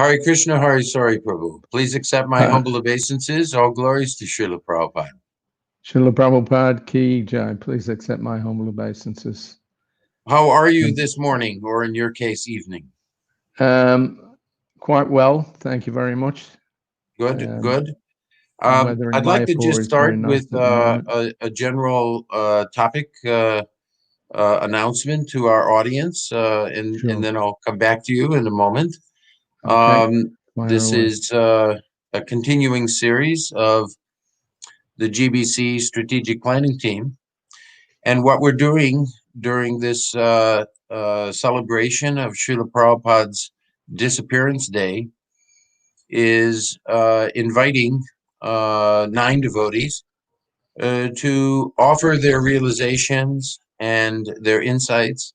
Hare Krishna, Hari Sauri, Prabhu. Please accept my humble obeisances. All glories to Srila Prabhupada. Srila Prabhupada Ki Jai. Please accept my humble obeisances. How are you this morning, or in your case, evening? Quite well, thank you very much. Good, good. Weather in I'd like to Mayapur just is very start nice with at the moment. a general topic announcement to our audience, and Sure. then I'll come back to you in a moment. Okay. This away. is a continuing series of the GBC Strategic Planning Team. And what we're doing during this celebration of Srila Prabhupada's Disappearance Day is inviting 9 devotees to offer their realizations and their insights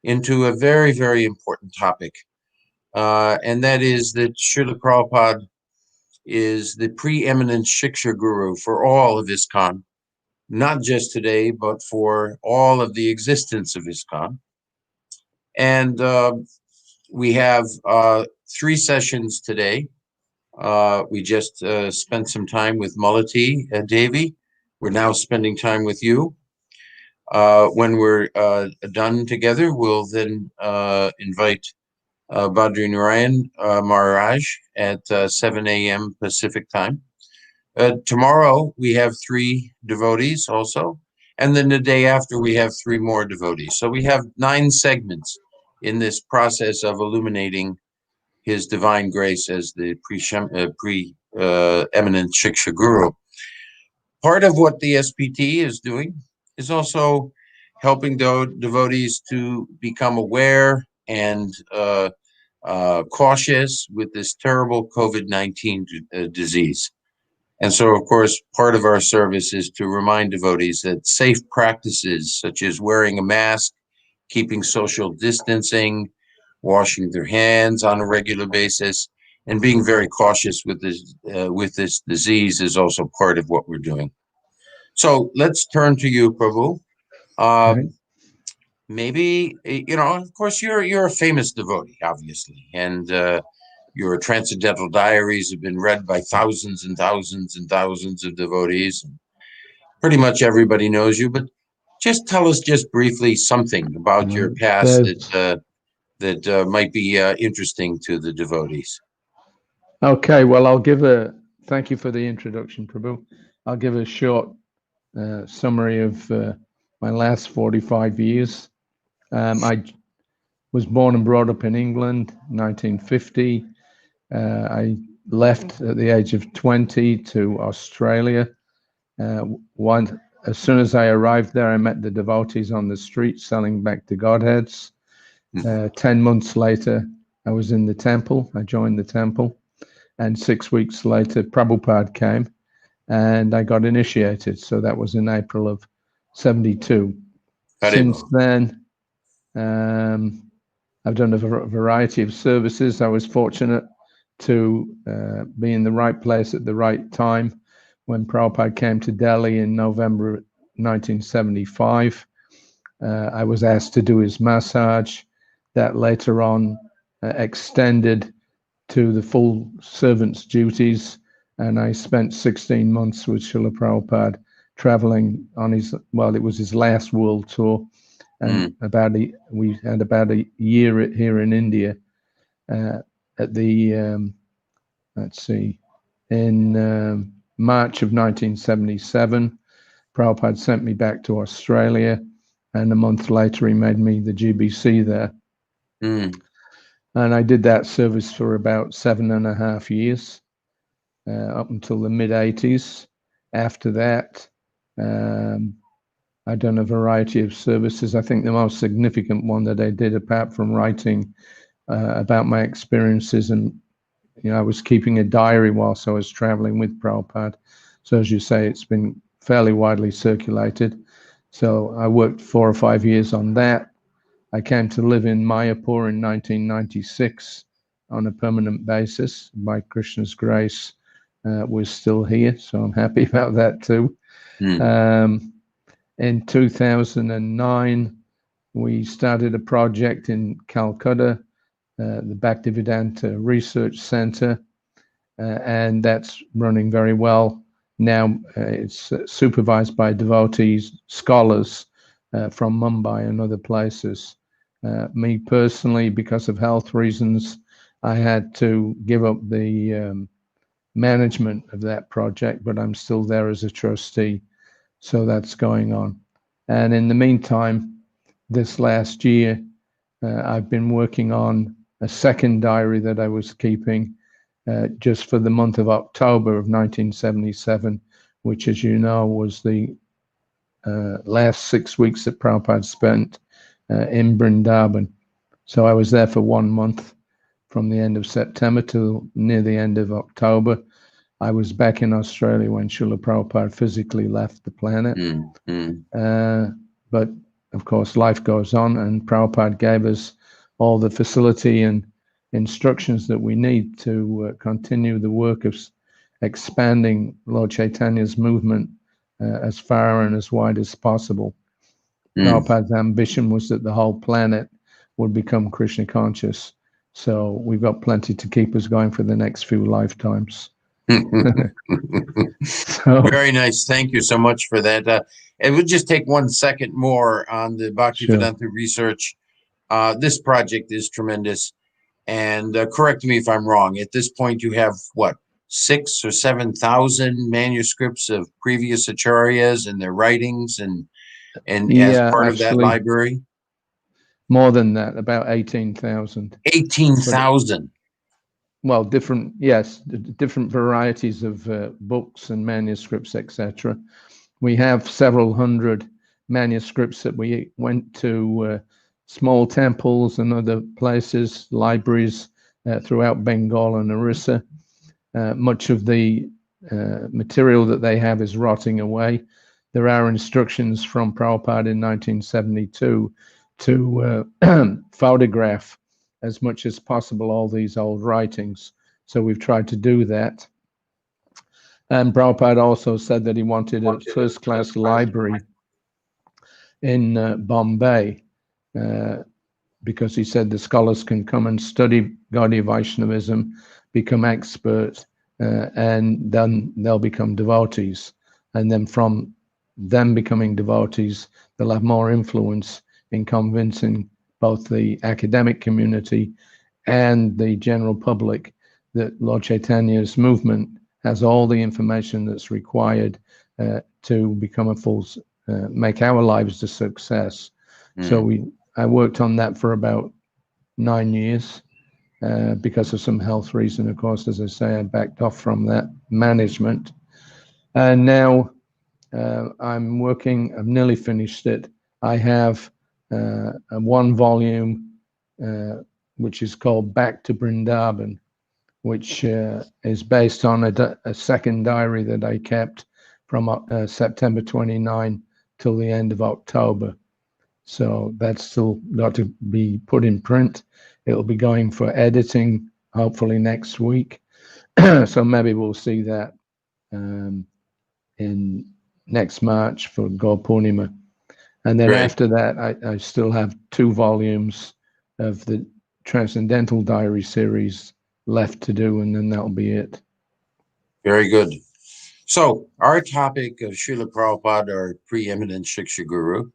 into a very, very important topic. And that is that Srila Prabhupada is the preeminent Siksha Guru for all of ISKCON, not just today, but for all of the existence of ISKCON. And we have 3 sessions today. We just spent some time with Malati Devi. We're now spending time with you. When we're done together, we'll then invite Badri Narayan Maharaj at 7 a.m. Pacific time. Tomorrow, we have 3 devotees also. And then the day after, we have 3 more devotees. So we have 9 segments in this process of illuminating His Divine Grace as the preeminent Siksha Guru. Part of what the SPT is doing is also helping devotees to become aware and cautious with this terrible COVID-19 disease. And so, of course, part of our service is to remind devotees that safe practices such as wearing a mask, keeping social distancing, washing their hands on a regular basis, and being very cautious with this disease is also part of what we're doing. So let's turn to you, Prabhu. Maybe, of course, you're a famous devotee, obviously, and your Transcendental Diaries have been read by thousands and thousands and thousands of devotees. And pretty much everybody knows you, but just tell us just briefly something about your past that might be interesting to the devotees. Okay, well, thank you for the introduction, Prabhu. I'll give a short summary of my last 45 years. I was born and brought up in England, 1950. I left at the age of 20 to Australia. As soon as I arrived there, I met the devotees on the street selling back to Godheads. 10 months later, I was in the temple. I joined the temple. And 6 weeks later, Prabhupada came and I got initiated. So that was in April of 72. Since then, I've done a variety of services. I was fortunate to be in the right place at the right time when Prabhupada came to Delhi in November 1975. I was asked to do his massage. That later on extended to the full servant's duties, and I spent 16 months with Srila Prabhupada traveling on it was his last world tour, and we had about a year here in India. At the in March of 1977, Prabhupada sent me back to Australia, and a month later he made me the GBC there. And I did that service for about 7.5 years, up until the mid-80s. After that, I've done a variety of services. I think the most significant one that I did, apart from writing about my experiences, and I was keeping a diary whilst I was traveling with Prabhupada. So as you say, it's been fairly widely circulated. So I worked 4 or 5 years on that. I came to live in Mayapur in 1996 on a permanent basis. By Krishna's grace, we're still here, so I'm happy about that too. In 2009, we started a project in Calcutta the Bhaktivedanta Research Center, and that's running very well. Now it's supervised by devotees, scholars from Mumbai and other places. Me personally, because of health reasons, I had to give up the management of that project, but I'm still there as a trustee. So that's going on. And in the meantime, this last year, I've been working on a second diary that I was keeping just for the month of October of 1977, which, as you know, was the last 6 weeks that Prabhupada spent in Vrindavan. So I was there for 1 month from the end of September to near the end of October. I was back in Australia when Srila Prabhupada physically left the planet. But of course, life goes on, and Prabhupada gave us all the facility and instructions that we need to continue the work of expanding Lord Chaitanya's movement as far and as wide as possible. Prabhupada's ambition was that the whole planet would become Krishna conscious. So we've got plenty to keep us going for the next few lifetimes. Very nice. Thank you so much for that. It would just take 1 second more on the Bhaktivedanta research. This project is tremendous. And correct me if I'm wrong. At this point, you have what, 6,000 or 7,000 manuscripts of previous acharyas and their writings, and as part of that library? More than that, about 18,000. 18,000. Well, different varieties of books and manuscripts, etc. We have several hundred manuscripts that we went to small temples and other places, libraries throughout Bengal and Orissa. Much of the material that they have is rotting away. There are instructions from Prabhupada in 1972 to photograph as much as possible all these old writings. So we've tried to do that. And Prabhupada also said that he wanted a first-class library in Bombay, because he said the scholars can come and study Gaudiya Vaishnavism, become expert, and then they'll become devotees. And then from them becoming devotees, they'll have more influence in convincing both the academic community and the general public that Lord Chaitanya's movement has all the information that's required to become a full, make our lives a success. So I worked on that for about 9 years because of some health reason. Of course, as I say, I backed off from that management. And now I'm working, I've nearly finished it. I have a 1 volume, which is called Back to Vrindavan, which is based on a second diary that I kept from September 29 till the end of October. So that's still got to be put in print. It'll be going for editing, hopefully next week. So maybe we'll see that in next March for Gaur Purnima. And then after that, I still have 2 volumes of the Transcendental Diary series left to do, and then that'll be it. Very good. So our topic of Srila Prabhupada, our preeminent Siksha Guru,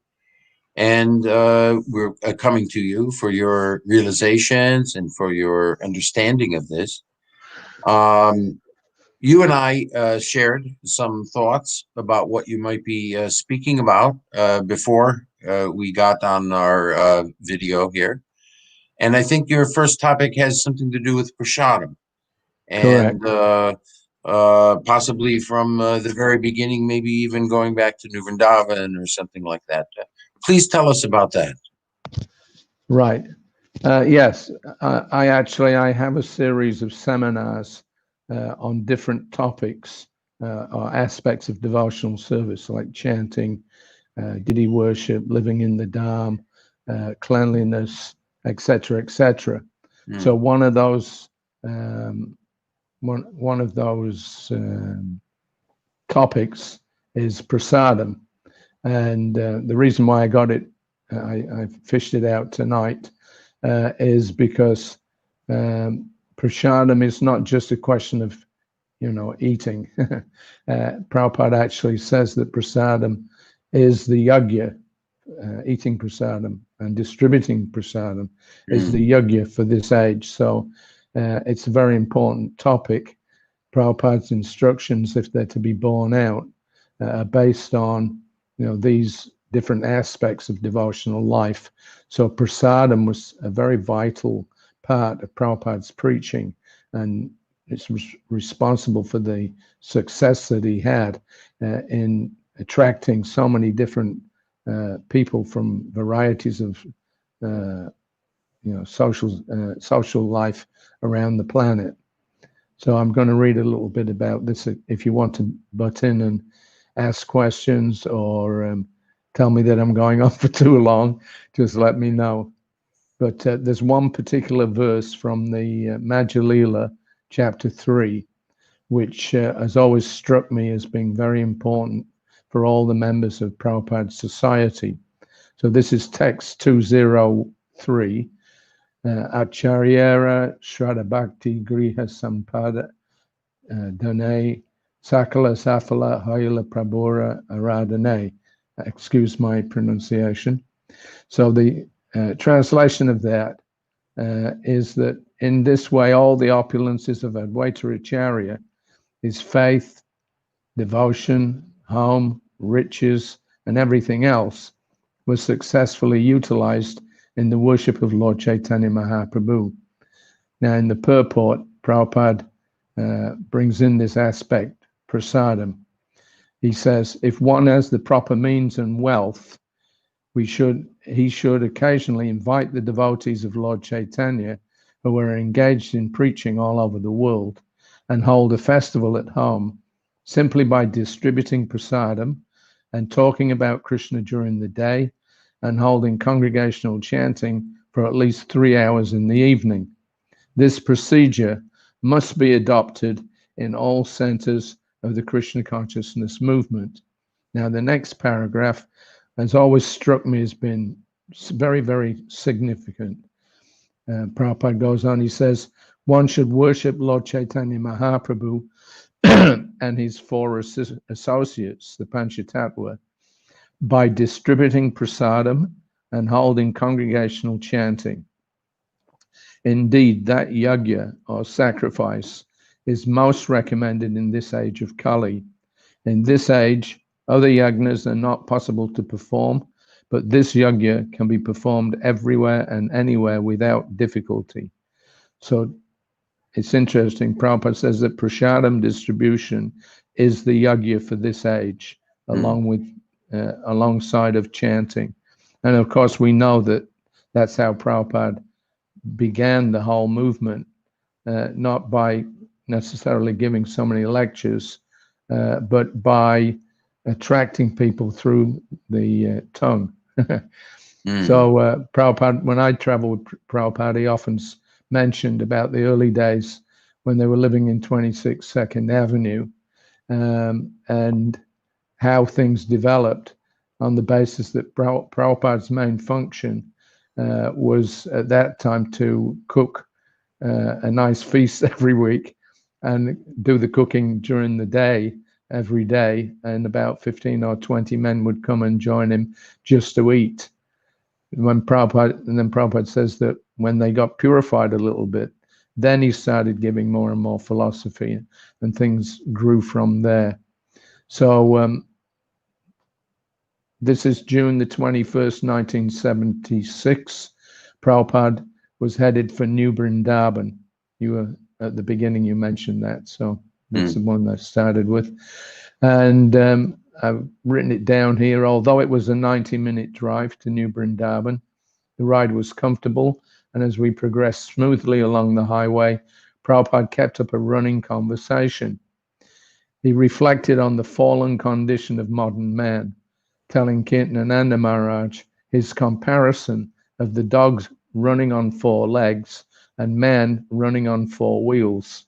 and we're coming to you for your realizations and for your understanding of this. You and I shared some thoughts about what you might be speaking about before we got on our video here. And I think your first topic has something to do with prasadam. And possibly from the very beginning, maybe even going back to New Vrindavan or something like that. Please tell us about that. Right. Yes, I have a series of seminars on different topics or aspects of devotional service, like chanting, deity worship, living in the Dham, cleanliness, etc., etc. So one of those topics is prasadam, and the reason why I got it, I fished it out tonight, is because Prasadam is not just a question of, eating. Prabhupada actually says that prasadam is the yajna, eating prasadam and distributing prasadam is the yajna for this age. So it's a very important topic. Prabhupada's instructions, if they're to be borne out, are based on, these different aspects of devotional life. So prasadam was a very vital part of Prabhupada's preaching, and it's responsible for the success that he had in attracting so many different people from varieties of social life around the planet. So I'm going to read a little bit about this. If you want to butt in and ask questions or tell me that I'm going on for too long, just let me know. But there's one particular verse from the Madhya Lila, chapter 3, which has always struck me as being very important for all the members of Prabhupada's society. So this is text 203. Acharya Shraddha Bhakti Griha Sampada Dane Sakala Safala Hayala Prabhura Aradane. Excuse my pronunciation. So the translation of that is that in this way, all the opulences of Advaita Acharya, his faith, devotion, home, riches, and everything else, was successfully utilized in the worship of Lord Chaitanya Mahaprabhu. Now, in the purport, Prabhupada brings in this aspect, prasadam. He says, if one has the proper means and wealth, he should occasionally invite the devotees of Lord Chaitanya who are engaged in preaching all over the world and hold a festival at home simply by distributing prasadam and talking about Krishna during the day and holding congregational chanting for at least 3 hours in the evening. This procedure must be adopted in all centers of the Krishna Consciousness movement. Now, the next paragraph has always struck me as being very, very significant. Prabhupada goes on, he says, one should worship Lord Chaitanya Mahaprabhu and his 4 associates, the Panchatattva, by distributing prasadam and holding congregational chanting. Indeed, that yajna, or sacrifice, is most recommended in this age of Kali. In this age, other yajnas are not possible to perform, but this yajna can be performed everywhere and anywhere without difficulty. So it's interesting, Prabhupada says that prasadam distribution is the yajna for this age, along with alongside of chanting. And of course, we know that that's how Prabhupada began the whole movement, not by necessarily giving so many lectures, but by attracting people through the tongue. So Prabhupada, when I traveled with Prabhupada, he often mentioned about the early days when they were living in 26 Second Avenue, and how things developed on the basis that Prabhupada's main function was at that time to cook a nice feast every week and do the cooking during the day, every day, and about 15 or 20 men would come and join him just to eat. Then Prabhupada says that when they got purified a little bit, then he started giving more and more philosophy, and things grew from there. So this is June the 21st, 1976. Prabhupada was headed for New Vrindavan. You were at the beginning, you mentioned that. So that's the one I started with. And I've written it down here. Although it was a 90-minute drive to New Vrindavan, the ride was comfortable. And as we progressed smoothly along the highway, Prabhupada kept up a running conversation. He reflected on the fallen condition of modern man, telling Kirtanananda Maharaj his comparison of the dogs running on 4 legs and man running on 4 wheels.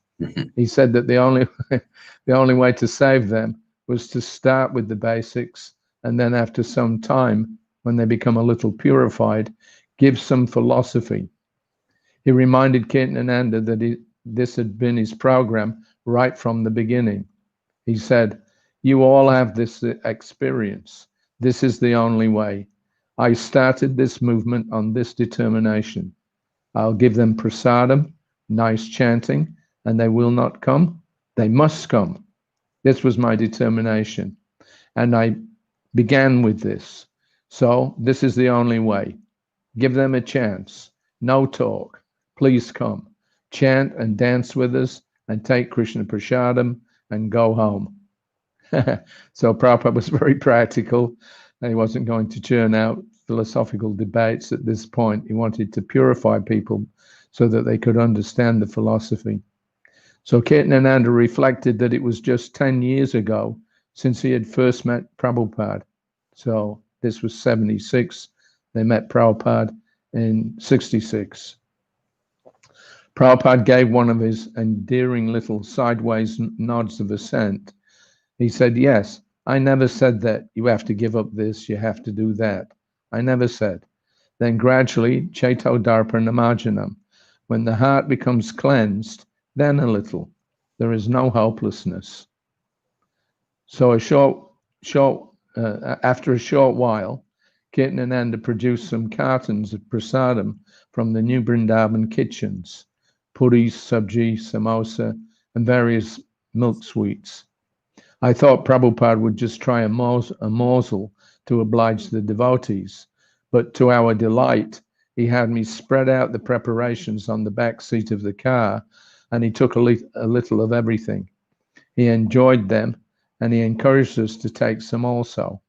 He said that the only way to save them was to start with the basics, and then after some time, when they become a little purified, give some philosophy. He reminded Kirtanananda that this had been his program right from the beginning. He said, "You all have this experience. This is the only way. I started this movement on this determination. I'll give them prasadam, nice chanting, and they will not come. They must come. This was my determination. And I began with this. So this is the only way. Give them a chance. No talk. Please come. Chant and dance with us and take Krishna Prasadam and go home." So Prabhupada was very practical. He wasn't going to churn out philosophical debates at this point. He wanted to purify people so that they could understand the philosophy. So Kirtanananda reflected that it was just 10 years ago since he had first met Prabhupada. So this was 76. They met Prabhupada in 66. Prabhupada gave one of his endearing little sideways nods of assent. He said, "Yes, I never said that you have to give up this, you have to do that. I never said." Then gradually, Chaito Darpa Namajanam, when the heart becomes cleansed, then a little. There is no hopelessness. So after a short while, Kirtanananda produced some cartons of prasadam from the new Vrindavan kitchens, puris, sabji, samosa, and various milk sweets. I thought Prabhupada would just try a morsel to oblige the devotees, but to our delight, he had me spread out the preparations on the back seat of the car, and he took a little of everything. He enjoyed them, and he encouraged us to take some also.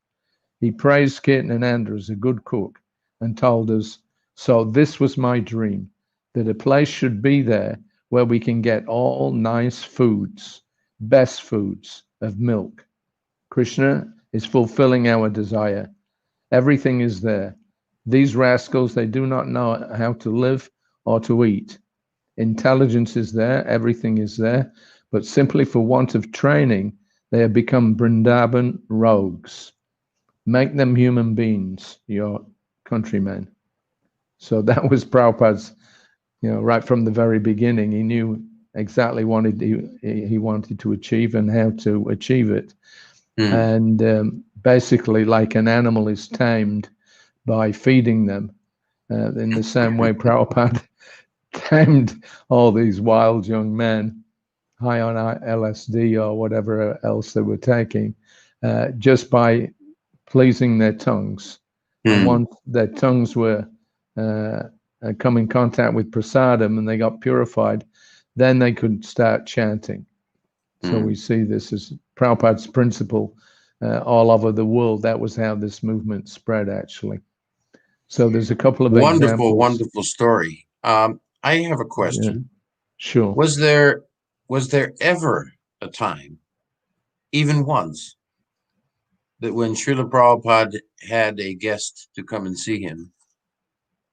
He praised Kirtanananda as a good cook and told us, "So this was my dream, that a place should be there where we can get all nice foods, best foods of milk. Krishna is fulfilling our desire. Everything is there. These rascals, they do not know how to live or to eat. Intelligence is there, everything is there, but simply for want of training, they have become Vrindavan rogues. Make them human beings, your countrymen." So that was Prabhupada's, right from the very beginning. He knew exactly what he wanted to achieve and how to achieve it. And basically, like an animal is tamed by feeding them, in the same way Prabhupada tamed all these wild young men high on LSD or whatever else they were taking, just by pleasing their tongues. And once their tongues were come in contact with prasadam and they got purified, then they could start chanting. So we see this as Prabhupada's principle all over the world. That was how this movement spread, actually. So there's a couple of examples. Wonderful story. I have a question. Yeah. Sure. Was there ever a time, even once, that when Srila Prabhupada had a guest to come and see him,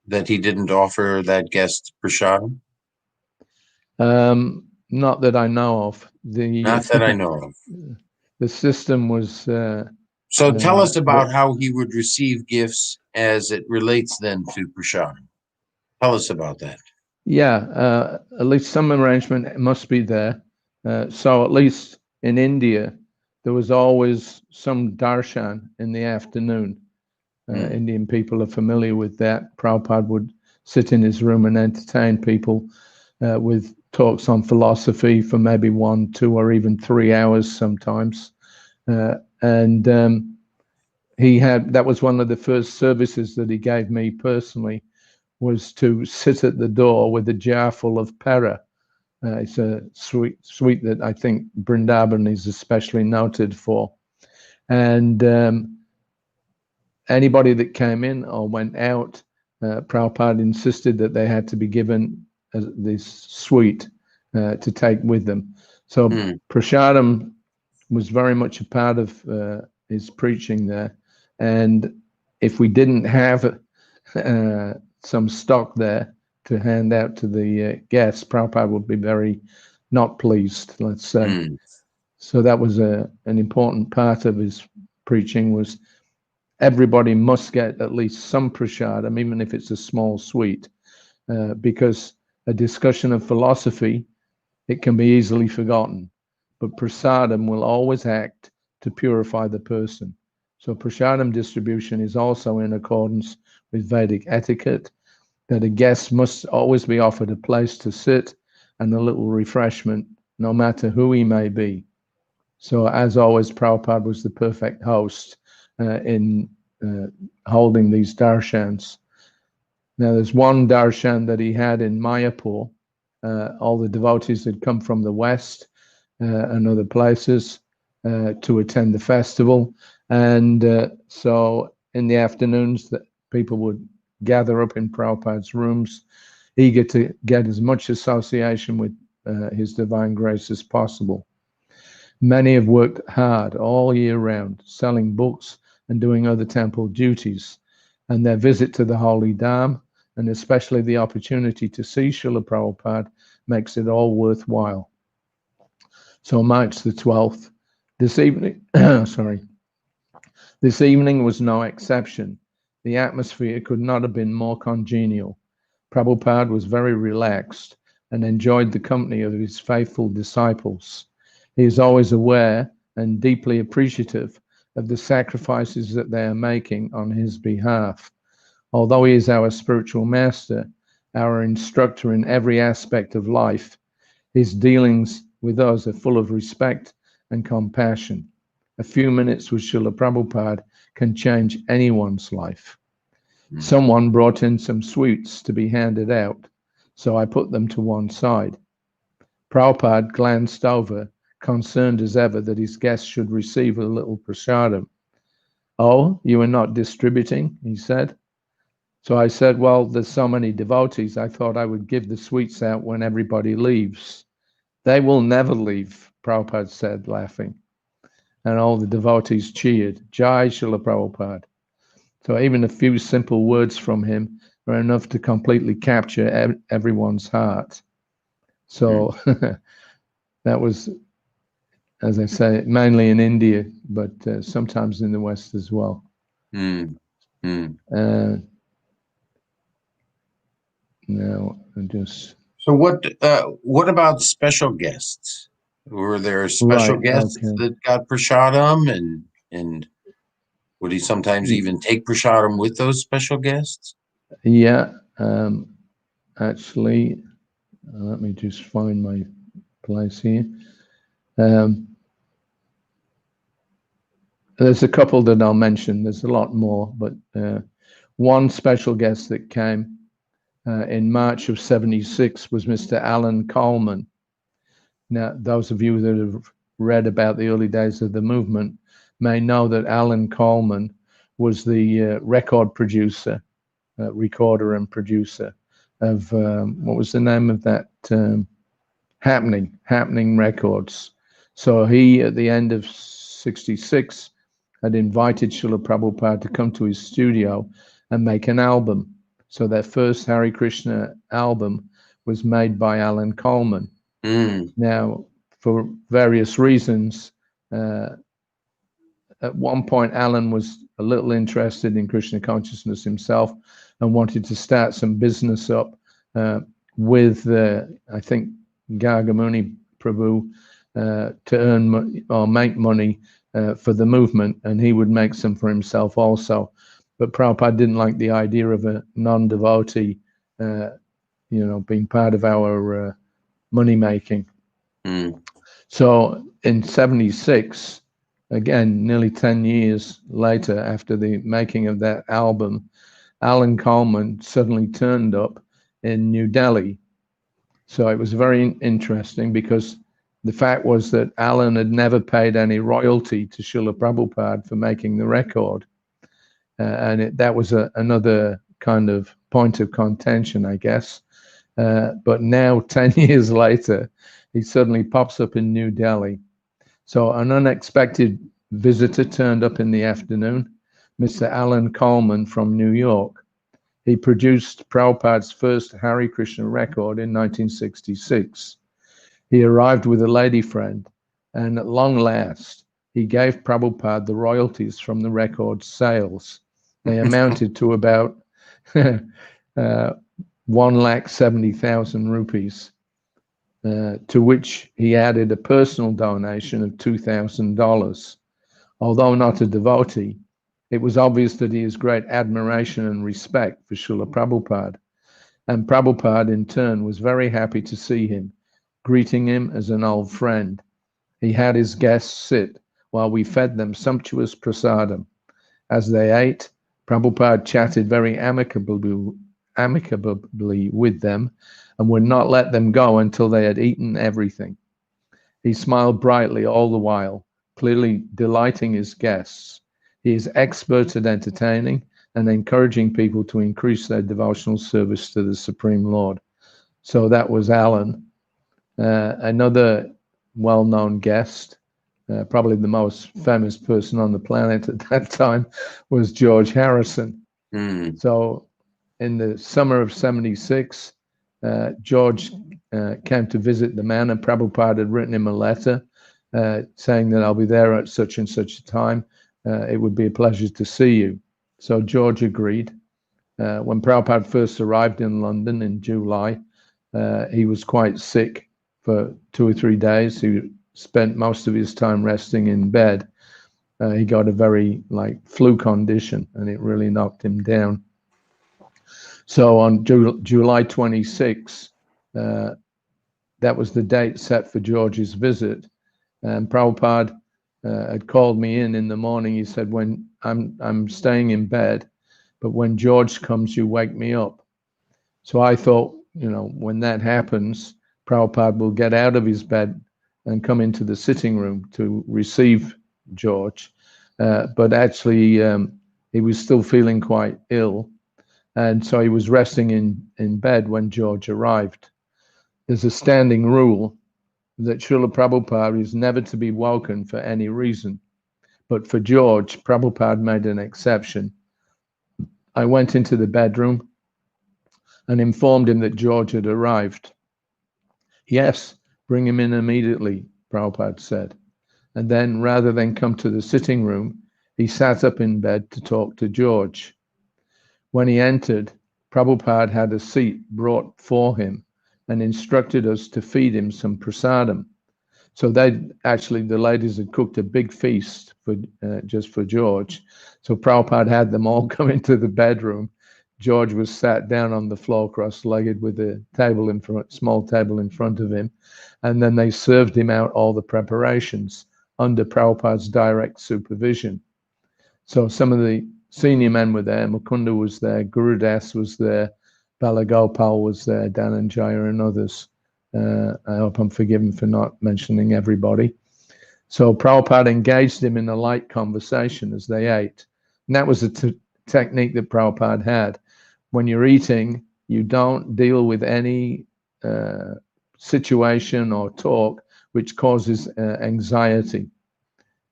that he didn't offer that guest prasadam? Not that I know of. Not that I know of. The system was. So tell us about how he would receive gifts as it relates then to prasadam. Tell us about that. Yeah, at least some arrangement must be there. So at least in India, there was always some darshan in the afternoon. Indian people are familiar with that. Prabhupada would sit in his room and entertain people with talks on philosophy for maybe 1, 2, or even 3 hours sometimes. And that was one of the first services that he gave me personally, was to sit at the door with a jar full of pera. It's a sweet that I think Vrindavan is especially noted for. And anybody that came in or went out, Prabhupada insisted that they had to be given this sweet to take with them. So prasadam was very much a part of his preaching there. And if we didn't have some stock there to hand out to the guests, Prabhupada would be very not pleased, let's say. So that was an important part of his preaching, was everybody must get at least some prasadam, even if it's a small sweet, because A discussion of philosophy, it can be easily forgotten, but prasadam will always act to purify the person. So prasadam distribution is also in accordance with Vedic etiquette, that a guest must always be offered a place to sit and a little refreshment, no matter who he may be. So as always, Prabhupada was the perfect host in holding these darshans. Now there's one darshan that he had in Mayapur. All the devotees had come from the west and other places to attend the festival. And so in the afternoons, that people would gather up in Prabhupada's rooms, eager to get as much association with His Divine Grace as possible. Many have worked hard all year round, selling books and doing other temple duties. And their visit to the Holy Dham, and especially the opportunity to see Srila Prabhupada, makes it all worthwhile. So March the 12th, this evening, this evening was no exception. The atmosphere could not have been more congenial. Prabhupada was very relaxed and enjoyed the company of his faithful disciples. He is always aware and deeply appreciative of the sacrifices that they are making on his behalf. Although he is our spiritual master, our instructor in every aspect of life, his dealings with us are full of respect and compassion. A few minutes with Srila Prabhupada can change anyone's life. Someone brought in some sweets to be handed out, so I put them to one side. Prabhupada glanced over, concerned as ever that his guests should receive a little prasadam. "Oh, you are not distributing?" he said. So I said, "Well, there's so many devotees, I thought I would give the sweets out when everybody leaves." "They will never leave," Prabhupada said, laughing. And all the devotees cheered, "Jai Srila Prabhupada." So even a few simple words from him are enough to completely capture everyone's heart. So that was, as I say, mainly in India, but sometimes in the West as well. Now, I just... So what about special guests? Were there special guests that got prasadam, and would he sometimes even take prasadam with those special guests? Yeah, actually, let me just find my place here. There's a couple that I'll mention. There's a lot more, but one special guest that came in March of '76 was Mr. Alan Coleman. Now, those of you that have read about the early days of the movement may know that Alan Coleman was the record producer, recorder and producer of, what was the name of that? Happening Records. So he, at the end of '66, had invited Srila Prabhupada to come to his studio and make an album. So their first Hare Krishna album was made by Alan Coleman. Now, for various reasons, at one point, Alan was a little interested in Krishna consciousness himself and wanted to start some business up with, I think, Gargamuni Prabhu to earn money or make money for the movement, and he would make some for himself also. But Prabhupada didn't like the idea of a non-devotee, being part of our money making. So in '76, again, nearly 10 years later after the making of that album, Alan Coleman suddenly turned up in New Delhi. So it was very interesting because the fact was that Alan had never paid any royalty to Srila Prabhupada for making the record. And that was another kind of point of contention, I guess. But now, 10 years later, he suddenly pops up in New Delhi. So an unexpected visitor turned up in the afternoon, Mr. Alan Coleman from New York. He produced Prabhupada's first Hare Krishna record in 1966. He arrived with a lady friend, and at long last, he gave Prabhupada the royalties from the record's sales. They amounted to about 1,70,000 rupees, to which he added a personal donation of $2,000. Although not a devotee, it was obvious that he has great admiration and respect for Srila Prabhupada. And Prabhupada, in turn, was very happy to see him, greeting him as an old friend. He had his guests sit while we fed them sumptuous prasadam. As they ate, Prabhupada chatted very amicably with them and would not let them go until they had eaten everything. He smiled brightly all the while, clearly delighting his guests. He is expert at entertaining and encouraging people to increase their devotional service to the Supreme Lord. So that was Alan. Another well-known guest, probably the most famous person on the planet at that time, was George Harrison. So in the summer of '76, George came to visit the manor. Prabhupada had written him a letter saying that I'll be there at such and such a time. It would be a pleasure to see you. So George agreed. When Prabhupada first arrived in London in July, he was quite sick for 2 or 3 days. He spent most of his time resting in bed. He got a very flu condition, and it really knocked him down. So on July 26, that was the date set for George's visit. And Prabhupada had called me in the morning. He said, "When I'm staying in bed, but when George comes, you wake me up." So I thought, when that happens, Prabhupada will get out of his bed and come into the sitting room to receive George. But actually, he was still feeling quite ill. And so he was resting in bed when George arrived. There's a standing rule that Srila Prabhupada is never to be woken for any reason. But for George, Prabhupada made an exception. I went into the bedroom and informed him that George had arrived. "Yes, bring him in immediately," Prabhupada said. And then, rather than come to the sitting room, he sat up in bed to talk to George. When he entered, Prabhupada had a seat brought for him and instructed us to feed him some prasadam. So the ladies had cooked a big feast just for George. So Prabhupada had them all come into the bedroom. George was sat down on the floor, cross-legged, with a small table in front of him. And then they served him out all the preparations under Prabhupada's direct supervision. So some of the senior men were there. Mukunda was there, Gurudas was there, Balagopal was there, Dhananjaya and others. I hope I'm forgiven for not mentioning everybody. So Prabhupada engaged him in a light conversation as they ate. And that was a technique that Prabhupada had. When you're eating, you don't deal with any situation or talk which causes anxiety.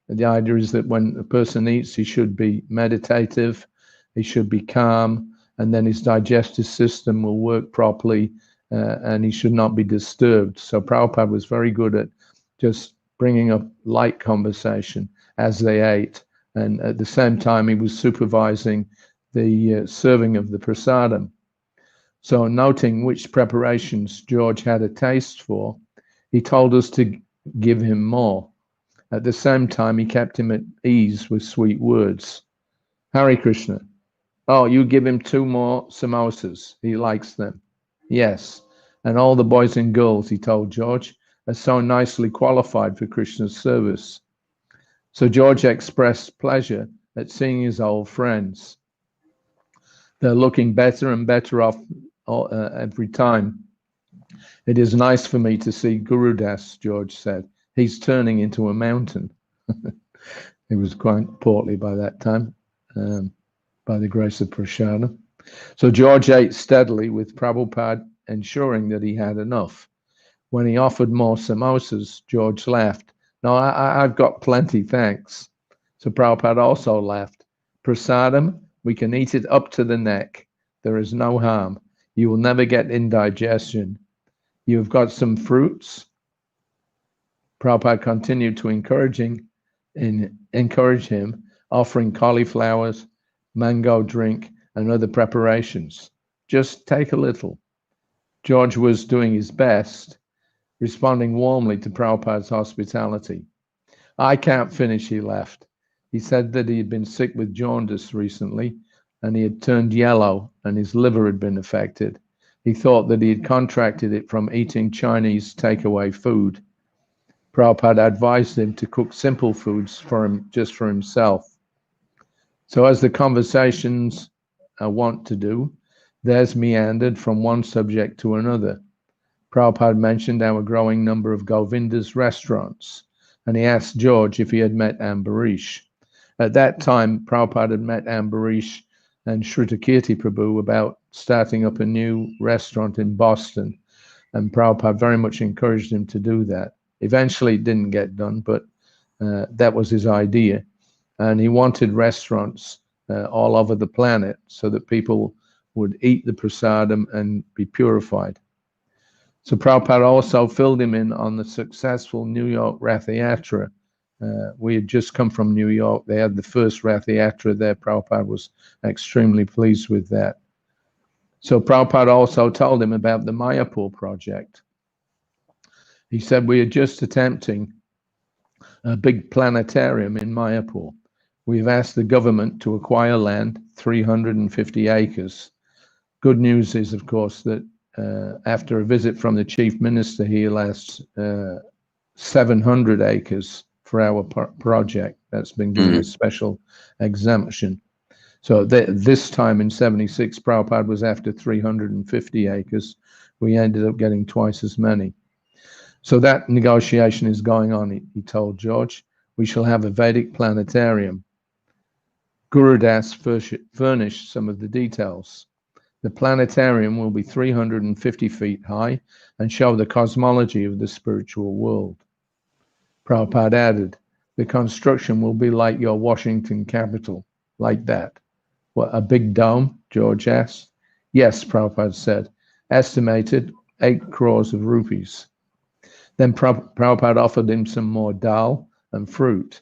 The idea is that when a person eats, he should be meditative, he should be calm, and then his digestive system will work properly, and he should not be disturbed. So Prabhupada was very good at just bringing up light conversation as they ate, and at the same time he was supervising the serving of the prasadam. So noting which preparations George had a taste for, he told us to give him more. At the same time, he kept him at ease with sweet words. "Hare Krishna. Oh, you give him 2 more samosas. He likes them." "Yes. And all the boys and girls," he told George, "are so nicely qualified for Krishna's service." So George expressed pleasure at seeing his old friends. "They're looking better and better off every time. It is nice for me to see Gurudas," George said. "He's turning into a mountain." He was quite portly by that time, by the grace of Prasadam. So George ate steadily, with Prabhupada ensuring that he had enough. When he offered more samosas, George laughed. "No, I've got plenty, thanks." So Prabhupada also laughed. "Prasadam, we can eat it up to the neck. There is no harm. You will never get indigestion. You have got some fruits?" Prabhupada continued to encourage him, offering cauliflowers, mango drink, and other preparations. "Just take a little. George was doing his best, responding warmly to Prabhupada's hospitality. I can't finish, he laughed. He said that he had been sick with jaundice recently, and he had turned yellow, and his liver had been affected. He thought that he had contracted it from eating Chinese takeaway food. Prabhupada advised him to cook simple foods for him, just for himself. So as the conversations want to do, theirs meandered from one subject to another. Prabhupada mentioned our growing number of Govinda's restaurants, and he asked George if he had met Ambarish. At that time, Prabhupada had met Ambarish and Shrutakirti Prabhu about starting up a new restaurant in Boston, and Prabhupada very much encouraged him to do that. Eventually, it didn't get done, but that was his idea. And he wanted restaurants all over the planet so that people would eat the prasadam and be purified. So Prabhupada also filled him in on the successful New York Ratha Yatra. We had just come from New York. They had the first Ratha Yatra there. Prabhupada was extremely pleased with that. So Prabhupada also told him about the Mayapur project. He said, we are just attempting a big planetarium in Mayapur. We've asked the government to acquire land, 350 acres. Good news is, of course, that after a visit from the chief minister, he asked 700 acres for our project. That's been given a special exemption. So this time in 76, Prabhupada was after 350 acres. We ended up getting twice as many. So that negotiation is going on, he told George. We shall have a Vedic planetarium. Gurudas furnished some of the details. The planetarium will be 350 feet high and show the cosmology of the spiritual world. Prabhupada added, the construction will be like your Washington Capitol, like that. What, a big dome? George asked. Yes, Prabhupada said, estimated 8 crores of rupees. Then Prabhupada offered him some more dal and fruit.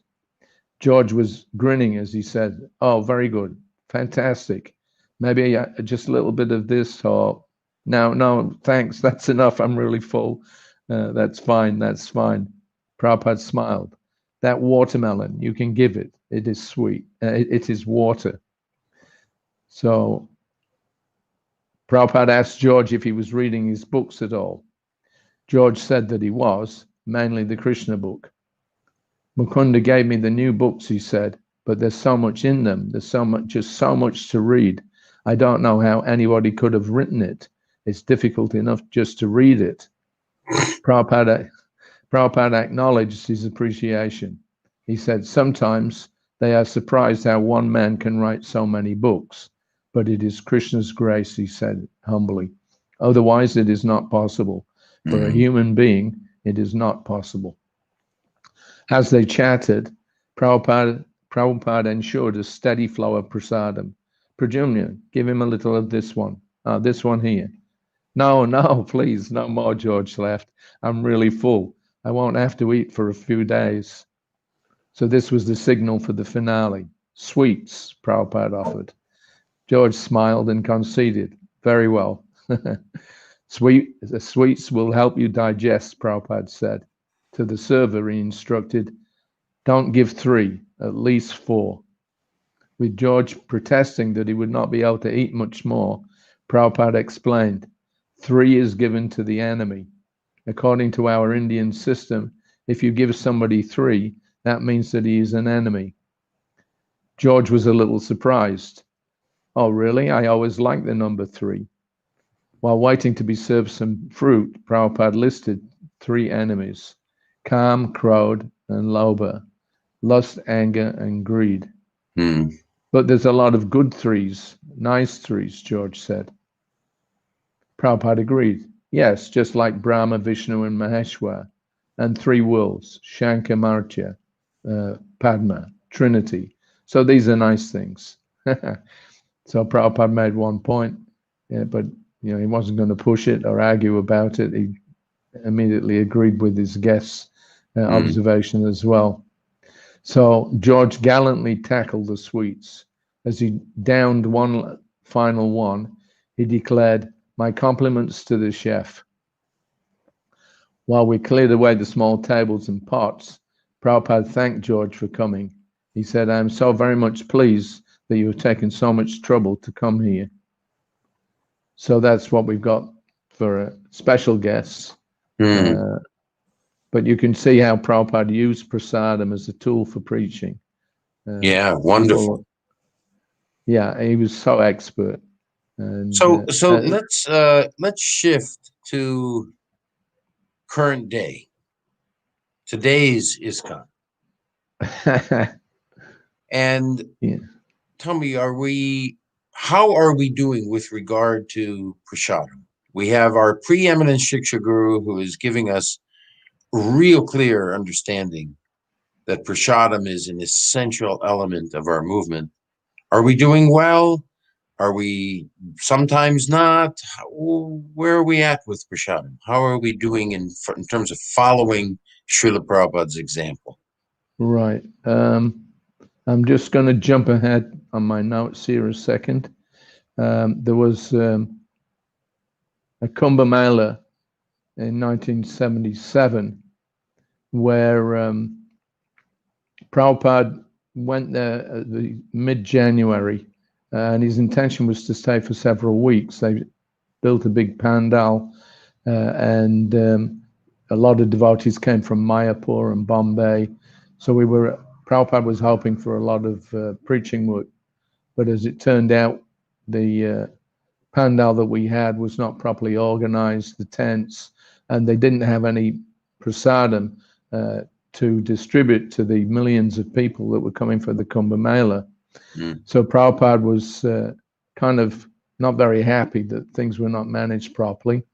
George was grinning as he said, oh, very good, fantastic. Maybe just a little bit of this, or no, thanks, that's enough, I'm really full. That's fine. Prabhupada smiled. That watermelon, you can give it. It is sweet. It is water. So Prabhupada asked George if he was reading his books at all. George said that he was, mainly the Krishna book. Mukunda gave me the new books, he said, but there's so much in them. There's just so much to read. I don't know how anybody could have written it. It's difficult enough just to read it. Prabhupada acknowledged his appreciation. He said, sometimes they are surprised how one man can write so many books, but it is Krishna's grace, he said humbly. Otherwise, it is not possible. For a human being, it is not possible. As they chatted, Prabhupada ensured a steady flow of prasadam. Prajumna, give him a little of this one. This one here. No, please, no more, George laughed. I'm really full. I won't have to eat for a few days. So this was the signal for the finale. Sweets, Prabhupada offered. George smiled and conceded. Very well. The sweets will help you digest, Prabhupada said. To the server, he instructed, don't give 3, at least 4. With George protesting that he would not be able to eat much more, Prabhupada explained, 3 is given to the enemy. According to our Indian system, if you give somebody 3, that means that he is an enemy. George was a little surprised. Oh, really? I always liked the number 3. While waiting to be served some fruit, Prabhupada listed 3 enemies, Kam, Krodh, and Lobha, lust, anger, and greed. But there's a lot of good 3s, nice 3s, George said. Prabhupada agreed. Yes, just like Brahma, Vishnu, and Maheshwar, and 3 worlds, Shankar, Martya, Padma, Trinity. So these are nice things. So Prabhupada made one point, but he wasn't going to push it or argue about it. He immediately agreed with his guest's observation as well. So George gallantly tackled the sweets. As he downed one final one, he declared, My compliments to the chef. While we cleared away the small tables and pots, Prabhupada thanked George for coming. He said, I am so very much pleased that you have taken so much trouble to come here. So that's what we've got for special guests. But you can see how Prabhupada used prasadam as a tool for preaching. Yeah, wonderful. Yeah, he was so expert. And, so let's shift to current day. Today's ISKCON. And yeah. Tell me, how are we doing with regard to prasadam? We have our preeminent Siksha Guru who is giving us real clear understanding that prasadam is an essential element of our movement. Are we doing well? Are we sometimes not? Where are we at with prasadam? How are we doing in terms of following Srila Prabhupada's example? Right. I'm just going to jump ahead on my notes here a second. There was a Kumbh Mela in 1977 where Prabhupada went there at the mid-January, and his intention was to stay for several weeks. They built a big pandal, and a lot of devotees came from Mayapur and Bombay. So Prabhupada was hoping for a lot of preaching work. But as it turned out, the pandal that we had was not properly organized, the tents, and they didn't have any prasadam to distribute to the millions of people that were coming for the Kumbh Mela. So Prabhupada was kind of not very happy that things were not managed properly.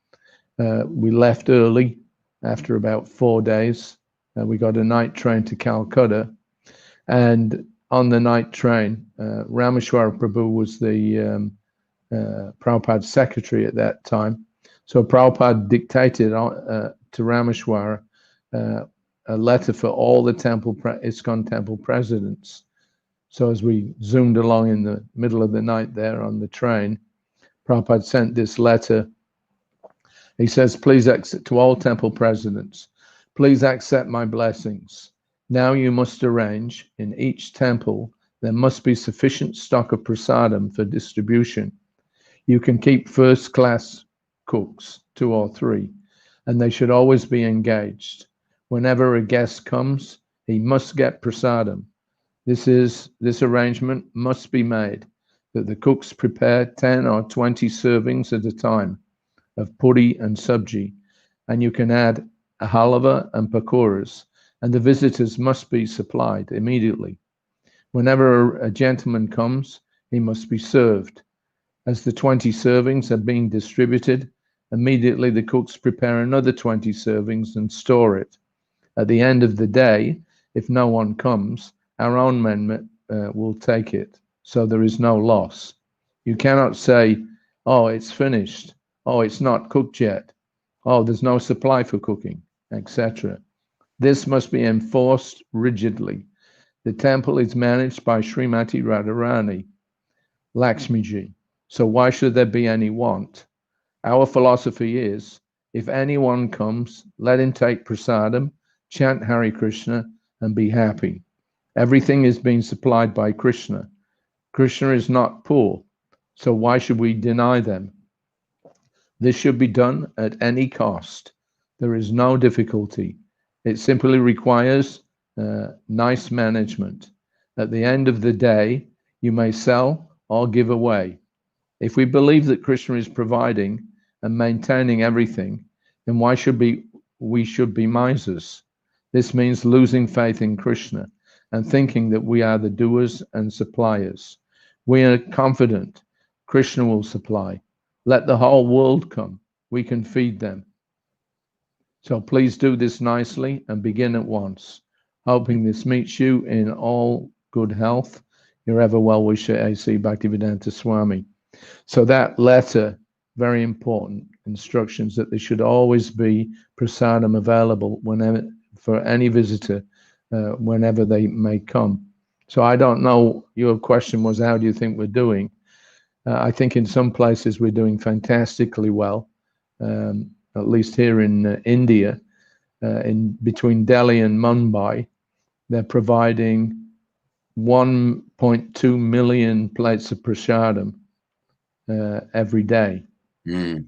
We left early after about 4 days. We got a night train to Calcutta. And on the night train, Rameshwara Prabhu was the Prabhupada's secretary at that time. So Prabhupada dictated to Rameshwara a letter for all the ISKCON temple presidents. So as we zoomed along in the middle of the night there on the train, Prabhupada sent this letter. He says, please exit to all temple presidents. Please accept my blessings. Now you must arrange in each temple there must be sufficient stock of prasadam for distribution. You can keep first-class cooks, 2 or 3, and they should always be engaged. Whenever a guest comes, he must get prasadam. This arrangement must be made that the cooks prepare 10 or 20 servings at a time of puri and sabji, and you can add a halava and pakoras, and the visitors must be supplied immediately. Whenever a gentleman comes, he must be served. As the 20 servings are being distributed, immediately the cooks prepare another 20 servings and store it. At the end of the day, if no one comes, our own men will take it, so there is no loss. You cannot say, oh, it's finished. Oh, it's not cooked yet. Oh, there's no supply for cooking, etc. This must be enforced rigidly. The temple is managed by Srimati Radharani, Lakshmiji. So why should there be any want? Our philosophy is, if anyone comes, let him take prasadam, chant Hare Krishna, and be happy. Everything is being supplied by Krishna. Krishna is not poor, so why should we deny them? This should be done at any cost. There is no difficulty. It simply requires nice management. At the end of the day, you may sell or give away. If we believe that Krishna is providing and maintaining everything, then why should we should be misers? This means losing faith in Krishna and thinking that we are the doers and suppliers. We are confident Krishna will supply. Let the whole world come. We can feed them. So please do this nicely and begin at once. Hoping this meets you in all good health. Your ever well-wisher A.C. Bhaktivedanta Swami. So that letter, very important instructions that there should always be prasadam available whenever for any visitor, whenever they may come. So I don't know, your question was, how do you think we're doing? I think in some places we're doing fantastically well, at least here in India, in between Delhi and Mumbai. They're providing 1.2 million plates of prasadam every day. Mm.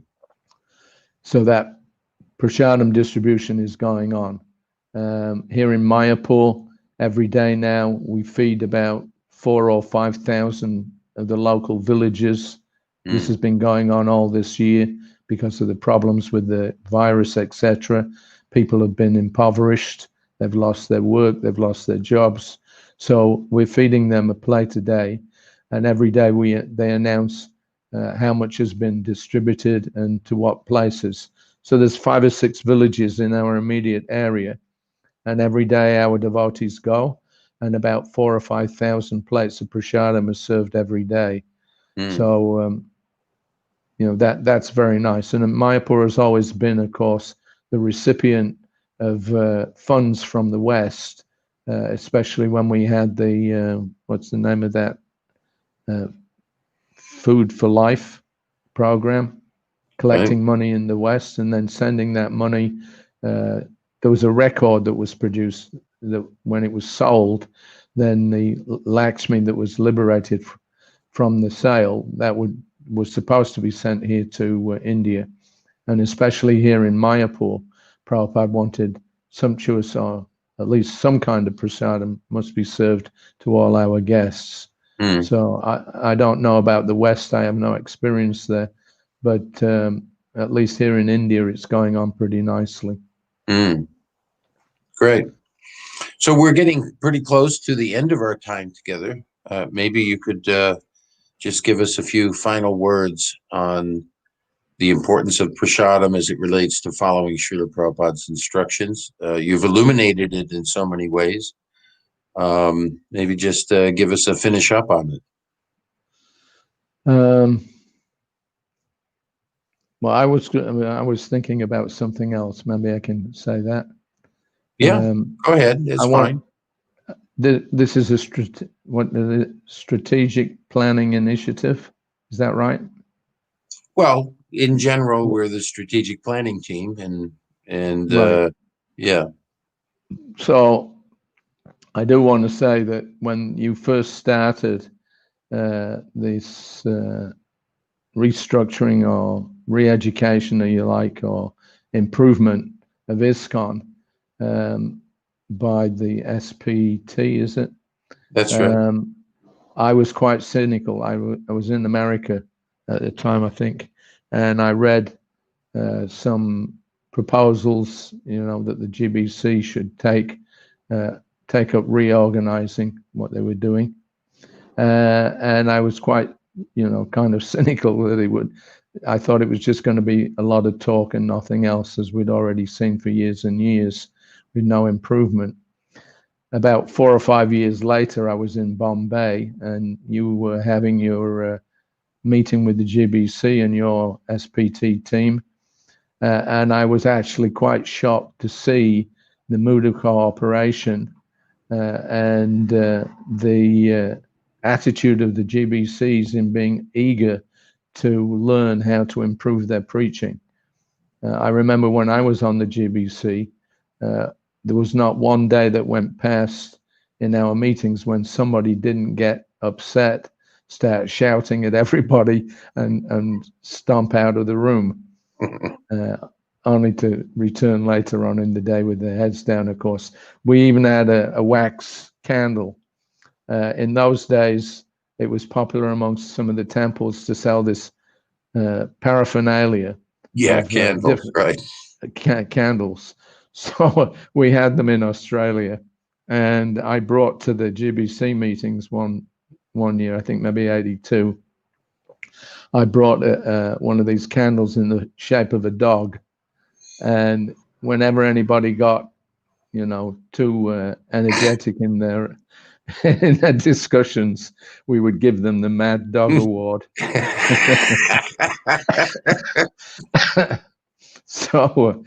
So that prasadam distribution is going on. Here in Mayapur, every day now we feed about 4,000 or 5,000 of the local villages. This has been going on all this year because of the problems with the virus, etc. People have been impoverished. They've lost their work. They've lost their jobs. So we're feeding them a plate a day, and every day they announce how much has been distributed and to what places. So there's 5 or 6 villages in our immediate area, and every day our devotees go, and about 4,000 or 5,000 plates of prasadam are served every day. So that's very nice. And Mayapur has always been, of course, the recipient of funds from the West, especially when we had the what's the name of that Food for Life program, collecting money in the West and then sending that money. There was a record that was produced that when it was sold, then the Lakshmi that was liberated from the sale, that was supposed to be sent here to India. And especially here in Mayapur, Prabhupada wanted sumptuous, or at least some kind of prasadam must be served to all our guests. So I don't know about the West. I have no experience there. But at least here in India, it's going on pretty nicely. Great. So we're getting pretty close to the end of our time together. Maybe you could just give us a few final words on the importance of prasadam as it relates to following Srila Prabhupada's instructions. You've illuminated it in so many ways. Maybe just give us a finish up on it. Well, I was thinking about something else. Maybe I can say that. Yeah, go ahead. It's fine. This is a strategic planning initiative. Is that right? Well, in general, we're the strategic planning team, and right. Yeah. So I do want to say that when you first started this restructuring or re-education, or you like, or improvement of ISKCON by the SPT, is it? That's right. I was quite cynical. I was in America at the time, I think, and I read some proposals, that the GBC should take up reorganizing what they were doing, and I was quite, kind of cynical that it would. I thought it was just going to be a lot of talk and nothing else, as we'd already seen for years and years, with no improvement. About 4 or 5 years later, I was in Bombay, and you were having your meeting with the GBC and your SPT team. And I was actually quite shocked to see the mood of cooperation and the attitude of the GBCs in being eager to learn how to improve their preaching. I remember when I was on the GBC, there was not one day that went past in our meetings when somebody didn't get upset, start shouting at everybody, and stomp out of the room, only to return later on in the day with their heads down, of course. We even had a wax candle. In those days, it was popular amongst some of the temples to sell this paraphernalia. Yeah, candles, right. Candles. So we had them in Australia, and I brought to the GBC meetings one year, I think maybe 82. I brought one of these candles in the shape of a dog, and whenever anybody got, too energetic in their discussions, we would give them the Mad Dog Award. So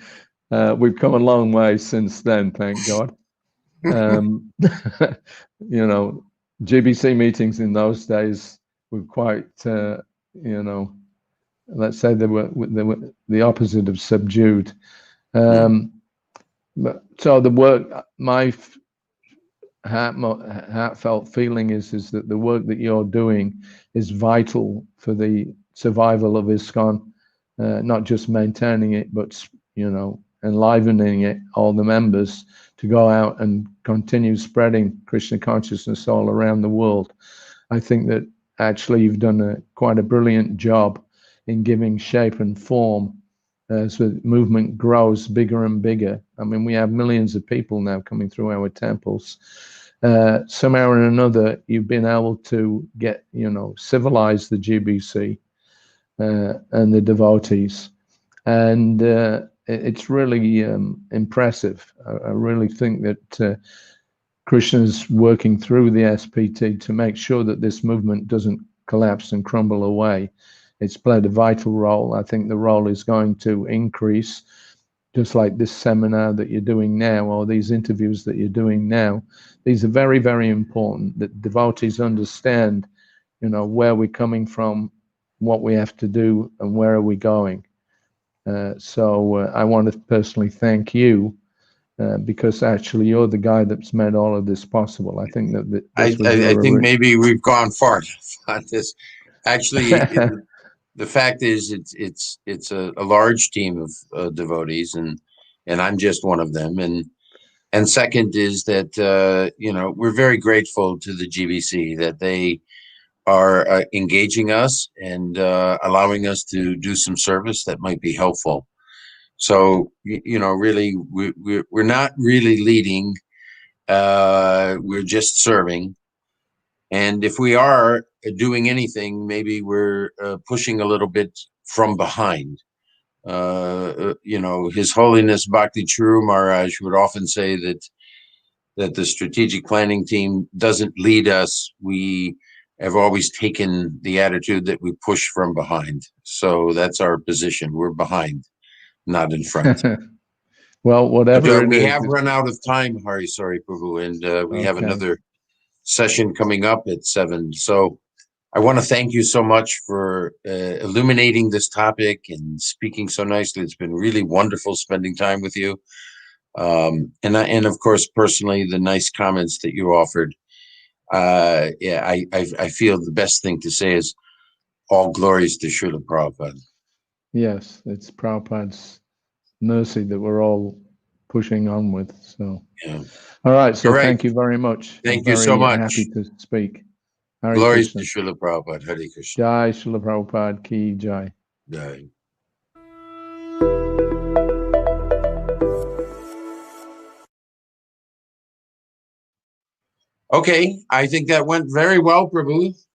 we've come a long way since then, thank God. GBC meetings in those days were quite you know, let's say they were the opposite of subdued. But so the work, my heartfelt feeling is that the work that you're doing is vital for the survival of ISKCON, not just maintaining it, but, you know, enlivening it, all the members, to go out and continue spreading Krishna consciousness all around the world. I think that actually you've done quite a brilliant job in giving shape and form as the movement grows bigger and bigger. I mean, we have millions of people now coming through our temples. Somehow or another, you've been able to get, you know, civilize the GBC and the devotees. And it's really impressive. I really think that Krishna's working through the SPT to make sure that this movement doesn't collapse and crumble away. It's played a vital role. I think the role is going to increase, just like this seminar that you're doing now, or these interviews that you're doing now. These are very, very important, that devotees understand, you know, where we're coming from, what we have to do, and where are we going. So I want to personally thank you, because actually you're the guy that's made all of this possible. I think that I think maybe we've gone far on this. Actually, the fact is, it's a large team of devotees, and I'm just one of them. And second is that you know, we're very grateful to the GBC that they are engaging us and allowing us to do some service that might be helpful. So you know, really, we're not really leading. We're just serving. And if we are doing anything, maybe we're pushing a little bit from behind. You know, His Holiness Bhakti Churu Maharaj would often say that the strategic planning team doesn't lead us. We have always taken the attitude that we push from behind. So that's our position. We're behind, not in front. Well, whatever we have run out of time, Hari Sauri Prabhu, and we have another session coming up at 7. So I want to thank you so much for illuminating this topic and speaking so nicely. It's been really wonderful spending time with you. And of course, personally, the nice comments that you offered. Yeah, I feel the best thing to say is all glories to Srila Prabhupada. Yes, it's Prabhupada's mercy that we're all pushing on with. So, yeah. All right. So thank you very much. Thank you so much. Happy to speak. Hare glories Krishna. To Srila Prabhupada. Hare Krishna. Jai Srila Prabhupada ki jai. Jai. Okay, I think that went very well, Prabhu.